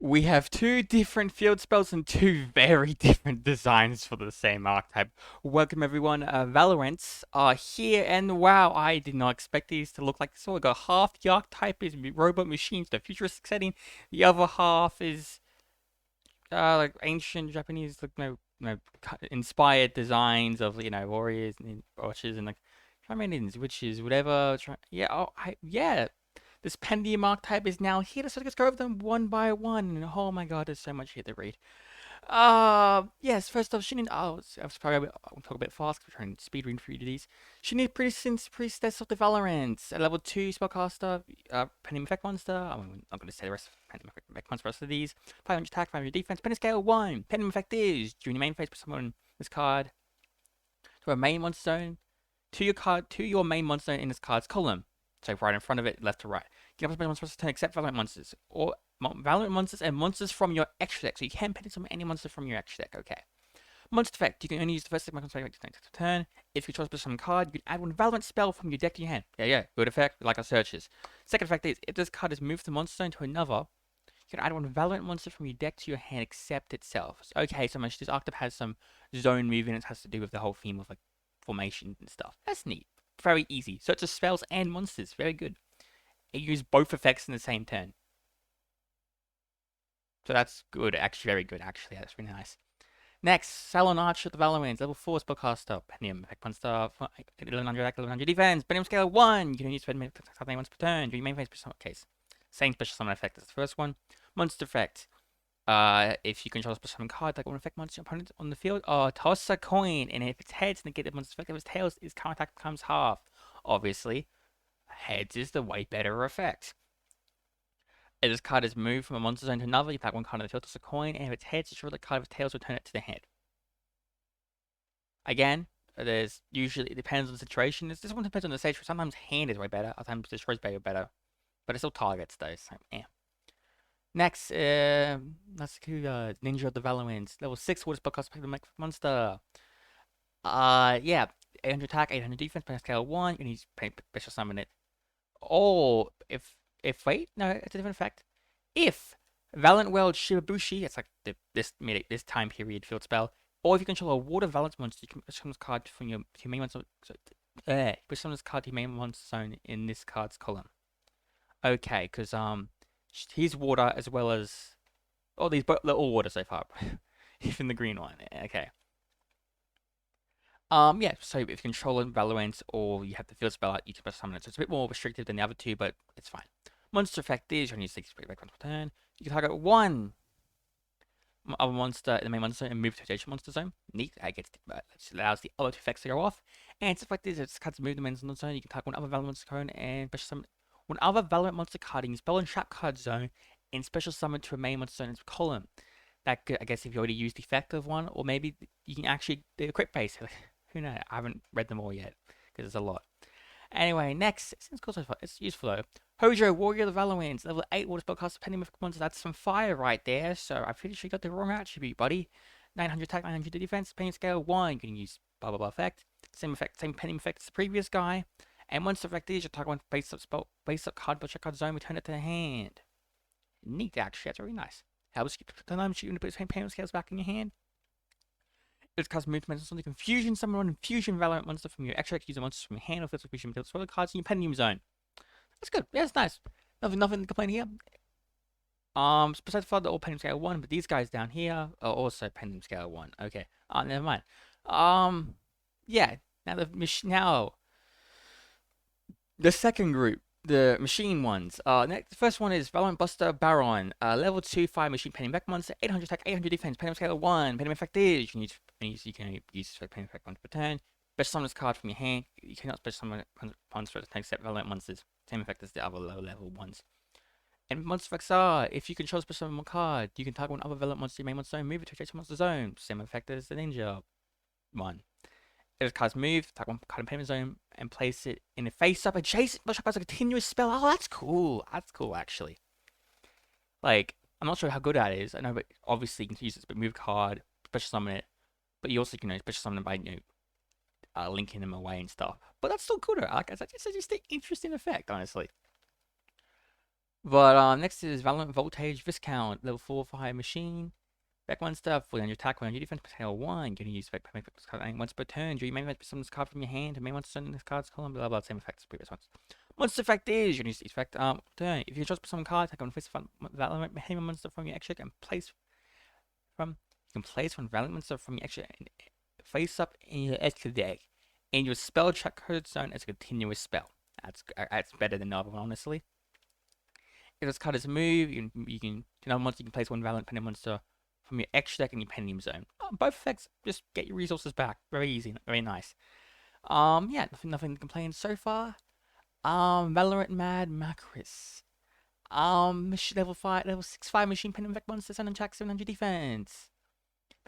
We have two different field spells and two very different designs for the same archetype. Welcome everyone, Valorants are here, and wow, I did not expect these to look like this. So we got half the archetype is robot machines, the futuristic setting, the other half is like ancient Japanese, like inspired designs of warriors and archers and like shamans, witches, whatever. Yeah, yeah. This Pendium archetype is now here, so let's go over them one by one. And oh my god, there's so much here to read. Yes, first off, Shinin. Oh, I was probably I'll talk a bit fast because I'm trying to speed read through these. Shinin Priestess of the Valorants, a level 2 spellcaster, Pendium Effect Monster. I'm not going to say the rest of Pendium Effect Monster, the rest of these. 500 attack, 500 defense, Pendium Scale 1. Pendium Effect is, during your main phase, put someone this card to a main monster zone, to your main monster in this card's column. So right in front of it, left to right. You can upgrade monsters to turn except Valiant monsters, or Valiant monsters and monsters from your extra deck. So you can put in some any monster from your extra deck. Okay. Monster effect. You can only use the first step monster effect to turn. If you choose some card, you can add one Valiant spell from your deck to your hand. Yeah. Good effect, like our searches. Second effect is if this card is moved from monster zone to another, you can add one Valiant monster from your deck to your hand except itself. So, okay, so much this archetype has some zone movement. It has to do with the whole theme of like formation and stuff. That's neat. Very easy. So it's just spells and monsters. Very good. It uses both effects in the same turn. So that's good. Actually, very good. Actually, that's really nice. Next, Salon Archer the Valorants, level 4 spellcaster, Penium, effect monster, 1100 attack, 1100 defense, Penium scale 1. You can use Penium attack once per turn. During main phase, case. Same special summon effect as the first one. Monster effect. If you control a special summon card, like one effect monster opponent on the field, toss a coin, and if it's heads, negate the monster's effect. If it's tails, its counter attack becomes half. Obviously, heads is the way better effect. If this card is moved from a monster zone to another, you pack one card on the field, toss a coin, and if it's heads, destroy the card. If it's tails, return it to the hand. Again, there's usually, it depends on the situation. This one depends on the stage. Sometimes hand is way better, other times destroys way better. But it still targets though, so yeah. Next, let's go Ninja of the Valiants. Level 6 water spell cost the monster. Yeah. 800 attack, 800 defense, pass scale 1, you need to special summon it. Or wait, no, it's a different effect. If Valiant World Shibabushi, it's like this time period field spell, or if you control a water Valiant monster, you can put this card from your main monster. Put this card to your main monster zone in this card's column. Okay, because he's water as well as they're all water so far, even the green one. Okay. Yeah, so if you control Valorant or you have the field spell out, you can press summon it. So it's a bit more restrictive than the other two, but it's fine. Monster effect is you only use 6 back once per turn. You can target one other monster in the main monster and move to adjacent monster zone. Neat. I guess it allows the other two effects to go off. And stuff like this, it's cuts move the main monster zone. You can target one other Valorant monster card and special summon one other Valorant monster card in your spell and trap card zone and special summon to a main monster zone column. That could, I guess, if you already used the effect of one, or maybe you can actually do a crit base. Who knows? I haven't read them all yet because there's a lot. Anyway, next, it seems cool so far. It's useful though. Hojo, Warrior of the Valorants, level 8 water spellcaster, pending with monster. That's some fire right there. So I'm pretty sure you got the wrong attribute, buddy. 900 attack, 900 defense, pending scale 1. You can use blah blah blah effect. Same effect, same pending effect as the previous guy. And once the effect is, you target one base up card, but check card zone, return it to the hand. Neat, actually. That's very nice. Helps you the time shooting to put the pending scales back in your hand. It's custom movement something confusion, summon one infusion Valorant monster from your extra deck, use a monster from your hand or flip confusion until swallow cards in your pendium zone. That's good. Yeah, it's nice. Nothing to complain here. Besides for the all pendium scale 1, but these guys down here are also pendium scale 1. Okay. Never mind. Yeah. Now the second group, the machine ones. The first one is Valorant Buster Baron, level 2 5 machine penny mech monster, 800 attack, 800 defense, penny scale 1. Penny effect is you can use penny effect once per turn. Special summon this card from your hand. You cannot special summon monsters except Valorant monsters. Same effect as the other low level ones. And monster effects are if you control special summon one card, you can target one other Valorant monster in your main monster zone, move it to adjacent monster zone. Same effect as the ninja one. If card's move, take one card in payment zone and place it in a face-up adjacent special card as a continuous spell. Oh, that's cool. That's cool, actually. Like, I'm not sure how good that is. I know, but obviously you can use this but move card, special summon it, but you also can special summon it by linking them away and stuff. But that's still cooler. Like, it's just an interesting effect, honestly. But next is Valiant Voltage Viscount, level 4 for high machine. Back one stuff, when your attack, when your defense, scale 1, you can use back card once per turn. Do you main event summon this card from your hand and main one summon this card's column? Blah blah, same effects as previous ones. Monster effect is you can use the effect turn. If you just summon card, take on face Valiant Behemoth monster from your extra and place from you can place one Valiant monster from your extra face up in your extra deck. And your spell check card zone as a continuous spell. That's better than the other one, honestly. If this card is a move, once you can place one Valiant Penny monster from your extra deck in your Pendium zone. Both effects just get your resources back. Very easy, very nice. Yeah, nothing to complain so far. Valorant Mad Macris. Level 5, level 6-5 machine Pendium effect monster, Sun and Jack 700 defense.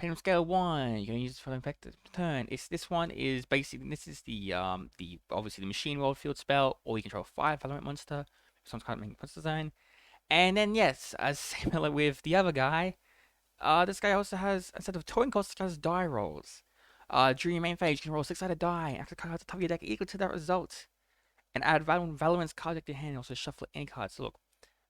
Pendium scale 1. You're gonna use this for the effect turn. This one is basically the obviously the machine world field spell, or you control 5 Valorant monster. Someone's card making monster zone. And then yes, as similar with the other guy, this guy also has, instead of token cost, has die rolls. During your main phase, you can roll a 6-sided die, and after card at the top of your deck equal to that result. And add Valorant's card deck to your hand, and also shuffle any cards. So look,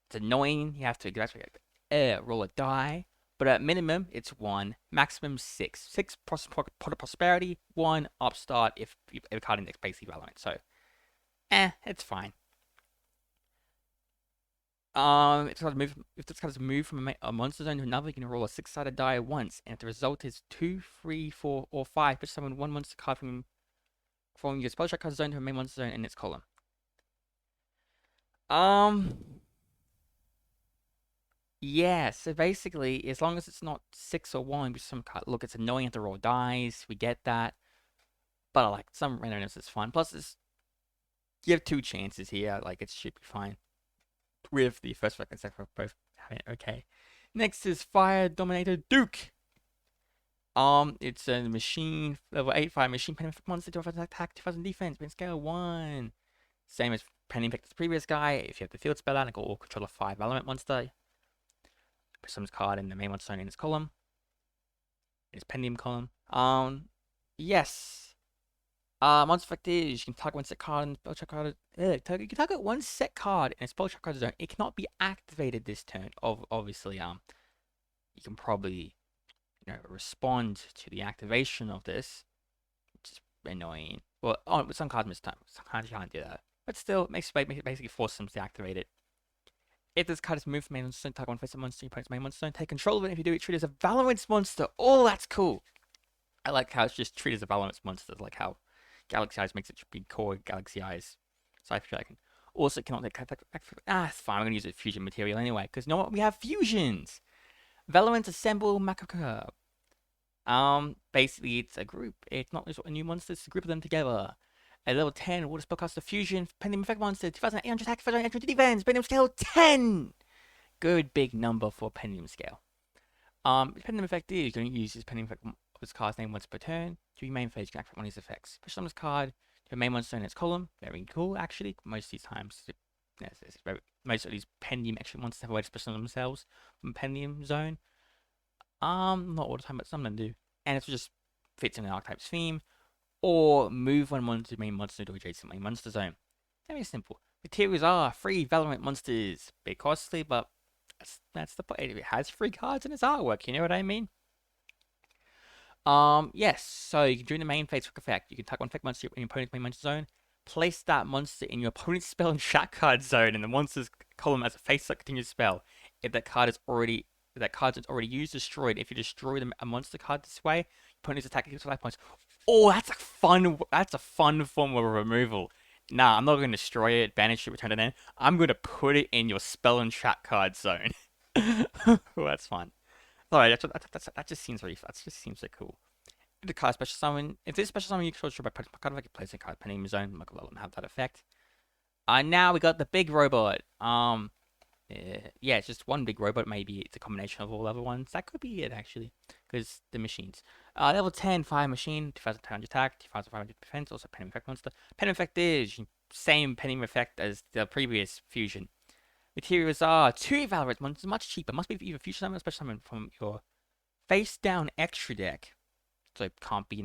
it's annoying, you have to roll a die, but at minimum, it's 1, maximum 6. 6 pot of prosperity, 1 upstart if a card index basically Valorant. So, it's fine. If this card is moved from a monster zone to another, you can roll a 6-sided die once, and if the result is 2, 3, 4, or 5, just summon one monster card from your spell check card zone to a main monster zone in its column. Yeah, so basically, as long as it's not 6 or 1, just some card. Look, it's annoying to roll dice, we get that. But like some randomness is fun. Plus, you have 2 chances here, like it should be fine. With the first effect and second effect both having it okay. Next is Fire Dominator Duke. It's a machine level 8-5 machine penny effect monster, 2000 attack, 2000 defense, been scale 1. Same as penny effect as the previous guy. If you have the field spell out and go control a 5 element monster, put some card in the main monster in its column. In its pendium column. Yes. Monster effect is you can target one set card and spell check card. You can target one set card in a spell check card zone. It cannot be activated this turn. Obviously, you can probably respond to the activation of this, which is annoying. Well, with some cards miss time. Some cards you can't do that. But still, it basically force them to activate it. If this card is moved from main monster, target one face of monster, your opponent's main monster, take control of it. If you do it, treat it as a Valorant's monster. Oh, that's cool. I like how it's just treated as a Valorant's monster. Like how Galaxy Eyes makes it be called Galaxy Eyes. Cypher Dragon. Also cannot take it's fine. I'm gonna use a fusion material anyway, because you know what? We have fusions. Valorant Assemble Macaca. Basically, it's a group. It's not just a new monster, it's a group of them together. At level 10, Water Spellcaster Fusion, Pendium Effect Monster, 2800 attack, 2800 defense, Pendium Scale 10! Good big number for Pendium Scale. Pendium Effect is, you're going to use this Pendium Effect of this card's name once per turn. To your main phase, you can activate one of these effects. Push on this card to your main monster in its column. Very cool, actually. Most of these times, most of these Pendium extra monsters have a way to special themselves from Pendium Zone. Not all the time, but some of them do. And it just fits in the archetype's theme. Or move one monster main monster to adjacent main monster zone. Very simple. Materials are free Valorant monsters. Bit costly, but that's the point. It has free cards in its artwork, you know what I mean? Yes, so you can do the main phase quick effect. You can tag one effect monster in your opponent's main monster zone. Place that monster in your opponent's spell and chat card zone in the monster's column as a face-up continuous spell. If that card is already used, destroyed. If you destroy a monster card this way, your opponent's attack equals 5 points. Oh, that's a fun form of removal. Nah, I'm not going to destroy it, banish it, return it in. I'm going to put it in your spell and chat card zone. Oh, that's fun. Sorry, that just seems so cool. If the card special summon, if this special summon you control by putting card effect, place a card penny zone, I'm not gonna let them have that effect. Now we got the big robot. Yeah, it's just one big robot. Maybe it's a combination of all other ones. That could be it actually, because the machines. Level 10 fire machine, 2200 attack, 2500 defense. Also penny effect monster. Penny effect is same penny effect as the previous fusion. Materials are 2 Valorant monsters, much cheaper. Must be either fusion summon or special summon from your face down extra deck. So it can't be,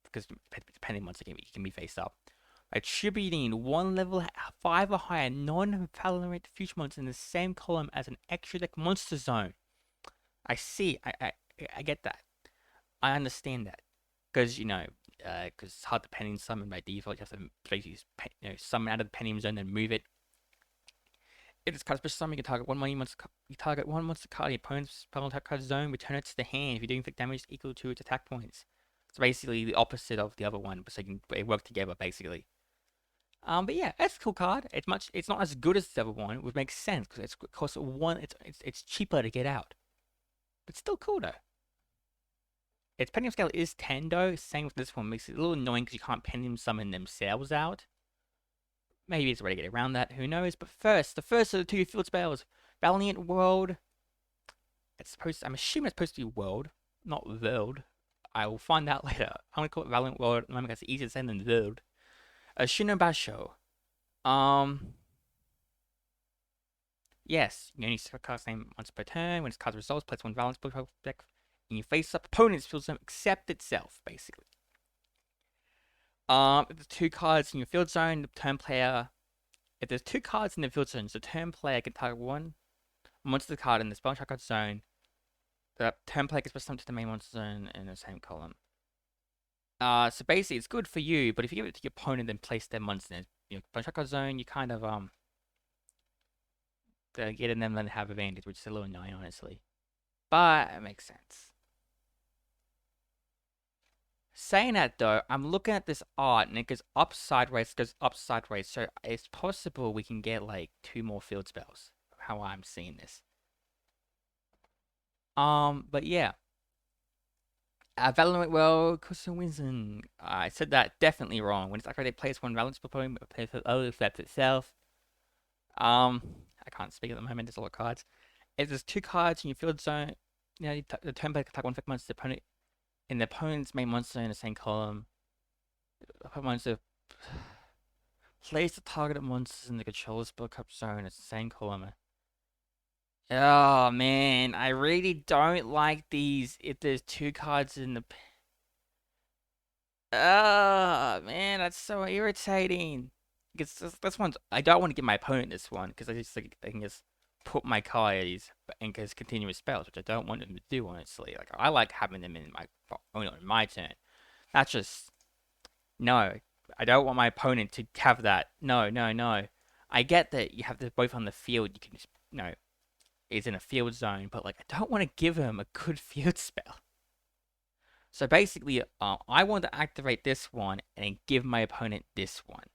because depending on monster game, it can be face up. Attributing 1 level 5 or higher non-Valorant future monsters in the same column as an extra deck monster zone. I see. I get that. I understand that. Because, because it's hard to penny summon by default. You have to basically summon out of the penny zone and move it. If it's card special summon, you can target one monster card in your opponent's spell attack card zone, return it to the hand if you're doing inflict damage equal to its attack points. It's basically the opposite of the other one, so they work together basically. But yeah, that's a cool card. It's not as good as the other one, which makes sense because it costs one. It's cheaper to get out, but still cool though. Its pendulum scale is 10 though. Same with this one, makes it a little annoying because you can't pendulum summon themselves out. Maybe it's a way to get around that, who knows? But first, the first of the 2 field spells, Valiant World. I'm assuming it's supposed to be World, not World. I will find out later. I'm gonna call it Valiant World at the moment because it's easier to say than World. Shinobasho. Yes, you only cast name once per turn. When its card's results, place 1 Valiant spell deck in your face up. Opponent's field zone except itself, basically. If there's 2 cards in your field zone, the turn player. If there's 2 cards in the field zone, the turn player can target 1 monster card in the spell card zone. The turn player can special summon to the main monster zone in the same column. So basically, it's good for you, but if you give it to your opponent and place their monster in your spell card zone, you kind of getting them to have advantage, which is a little annoying, honestly. But it makes sense. Saying that though, I'm looking at this art and it goes up sideways, so it's possible we can get like 2 more field spells. How I'm seeing this. But yeah. Valorant World, Custom Winston. I said that definitely wrong. When it's activated, place 1 Valorant spell point, plays it flips itself. I can't speak at the moment, there's a lot of cards. If there's 2 cards in your field zone, the turn player can attack 1 effect monster opponent in the opponent's main monster in the same column. The monster place the targeted monsters in the controller spell cup zone in the same column. Oh man, I really don't like these if there's 2 cards in the. Oh man, that's so irritating. Because this one's. I don't want to give my opponent this one because I just think they can just put my cards and just continuous spells, which I don't want them to do, honestly. Like I like having them in my turn. That's just no. I don't want my opponent to have that. No, no, no. I get that you have them both on the field. You can just is in a field zone, but like I don't want to give him a good field spell. So basically, I want to activate this one and give my opponent this one.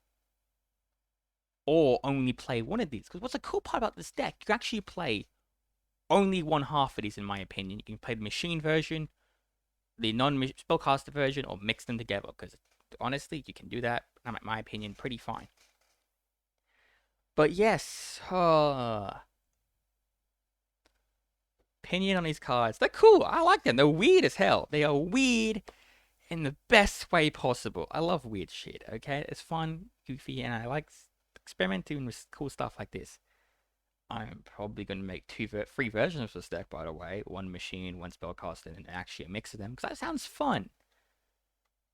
Or only play one of these. Because what's the cool part about this deck, you can actually play only one half of these, in my opinion. You can play the machine version, the non-spellcaster version, or mix them together. Because honestly, you can do that, in my opinion, pretty fine. But yes, opinion on these cards. They're cool. I like them. They're weird as hell. They are weird in the best way possible. I love weird shit, okay? It's fun, goofy, and I like experimenting with cool stuff like this. I'm probably going to make 3 versions of this deck, by the way. 1 machine, 1 spellcaster, and actually a mix of them, because that sounds fun.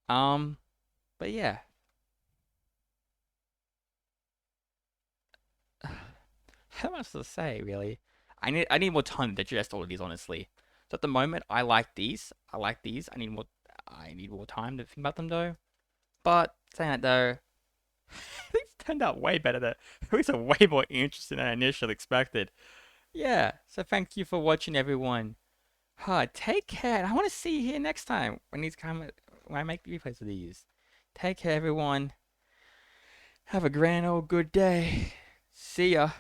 But yeah. How much to say, really? I need more time to digest all of these, honestly. So at the moment, I like these. I need more time to think about them, though. But saying that, though, these turned out way better. These are way more interesting than I initially expected. Yeah. So thank you for watching, everyone. Take care. I want to see you here next time when I make replays of these. Take care, everyone. Have a grand old good day. See ya.